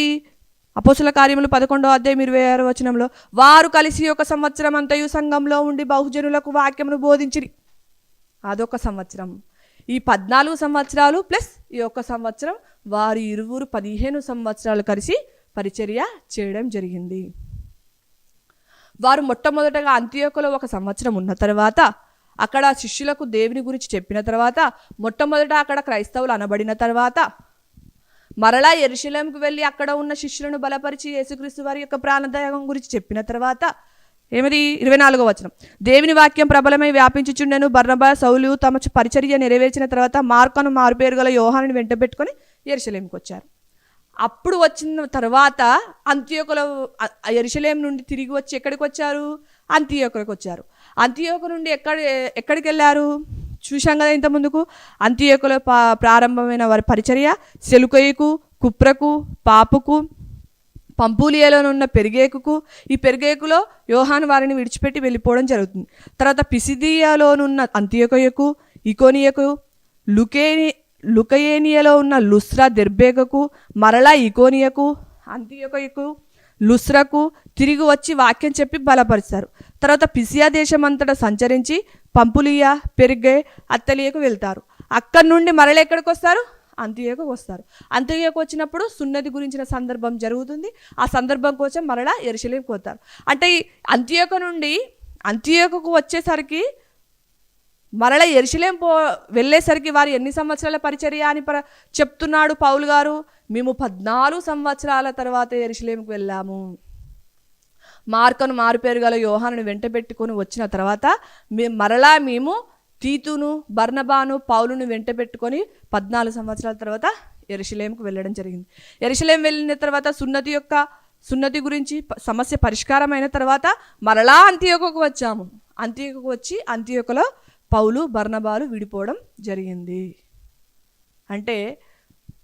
అపోస్తుల కార్యములు 11వ అధ్యాయం 26వ వచనంలో వారు కలిసి 1 సంవత్సరం అంతయు సంఘంలో ఉండి బహుజనులకు వాక్యమును బోధించిరి. అదొక సంవత్సరం. ఈ 14 సంవత్సరాలు ప్లస్ ఈ 1 సంవత్సరం వారు ఇరువురు 15 సంవత్సరాలు కలిసి పరిచర్య చేయడం జరిగింది. వారు మొట్టమొదటగా అంతియోకులో 1 సంవత్సరం ఉన్న తర్వాత అక్కడ శిష్యులకు దేవుని గురించి చెప్పిన తర్వాత మొట్టమొదట అక్కడ క్రైస్తవులు అనబడిన తర్వాత మరలా యెరూషలేముకు వెళ్ళి అక్కడ ఉన్న శిష్యులను బలపరిచి యేసుక్రీస్తు వారి యొక్క ప్రాణత్యాగం గురించి చెప్పిన తర్వాత ఏమిది 24వ వచనం, దేవుని వాక్యం ప్రబలమై వ్యాపించుచుండెను. బర్నబా సౌలు తమ పరిచర్య నెరవేర్చిన తర్వాత మార్కను మారుపేరు గల యోహానుని వెంటబెట్టుకొని యెరూషలేముకు వచ్చారు. అప్పుడు వచ్చిన తర్వాత అంతియోకులో యెరూషలేం నుండి తిరిగి వచ్చి ఎక్కడికి వచ్చారు? అంతియోకులకు వచ్చారు. అంతియోకు నుండి ఎక్కడికి వెళ్ళారు? చూశాం కదా ఇంత ముందుకు. అంత్యోకులో ప్రారంభమైన వారి పరిచర్య సెలుకయ్యకు, కుప్రకు, పాపుకు, పంపూలియలోనున్న పెరిగేకుకు, ఈ పెరిగేకులో యోహాను వారిని విడిచిపెట్టి వెళ్ళిపోవడం జరుగుతుంది. తర్వాత పిసిదియాలోనున్న అంత్యోకయకు, ఇకోనియకు, లుకయేనియలో ఉన్న లుస్రా దెర్బేకకు, మరలా ఇకోనియకు, అంత్యోకయకు, లుస్రకు తిరిగి వచ్చి వాక్యం చెప్పి బలపరుస్తారు. తర్వాత పిసియా దేశం అంతటా సంచరించి పంపులియా, పెరిగే, అత్తలియకు వెళ్తారు. అక్కడి నుండి మరలా ఎక్కడికి వస్తారు? అంత్యోకు వస్తారు. అంత్యోకు వచ్చినప్పుడు సున్నతి గురించిన సందర్భం జరుగుతుంది. ఆ సందర్భం కోసం మరలా యెరూషలేముకు పోతారు. అంటే ఈ అంత్యోకు నుండి అంత్యోకుకు వచ్చేసరికి మరలా యెరూషలేము వెళ్ళేసరికి వారు ఎన్ని సంవత్సరాల పరిచర్య అని చెప్తున్నాడు పౌలు గారు? మేము 14 సంవత్సరాల తర్వాత యెరూషలేముకు వెళ్ళాము. మార్కను మారుపేరు గల యోహానుని వెంట పెట్టుకొని వచ్చిన తర్వాత మేము తీతును, బర్నబాను, పౌలును వెంట పెట్టుకొని 14 సంవత్సరాల తర్వాత యెరూషలేముకు వెళ్ళడం జరిగింది. యెరూషలేము వెళ్ళిన తర్వాత సున్నతి గురించి సమస్య పరిష్కారమైన తర్వాత మరలా అంత్యోకుకు వచ్చాము. అంత్యోకుకు వచ్చి అంత్యోకులో పౌలు, బర్నబాలు విడిపోవడం జరిగింది. అంటే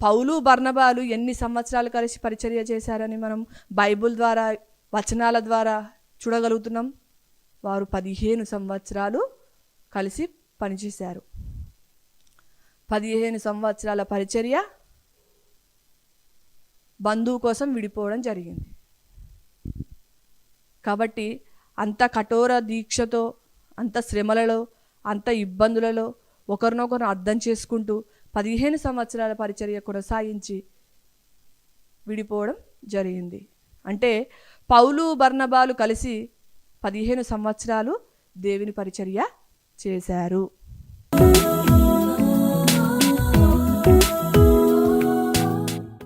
పౌలు, బర్నబాలు ఎన్ని సంవత్సరాలు కలిసి పరిచర్య చేశారని మనం బైబుల్ ద్వారా, వచనాల ద్వారా చూడగలుగుతున్నాం. వారు 15 సంవత్సరాలు కలిసి పనిచేశారు. 15 సంవత్సరాల పరిచర్య బంధువు కోసం విడిపోవడం జరిగింది. కాబట్టి అంత కఠోర దీక్షతో, అంత శ్రమలలో, అంత ఇబ్బందులలో ఒకరినొకరు అర్థం చేసుకుంటూ 15 సంవత్సరాల పరిచర్య కొనసాగించి విడిపోవడం జరిగింది. అంటే పౌలు, బర్నబాలు కలిసి 15 సంవత్సరాలు దేవుని పరిచర్య చేశారు.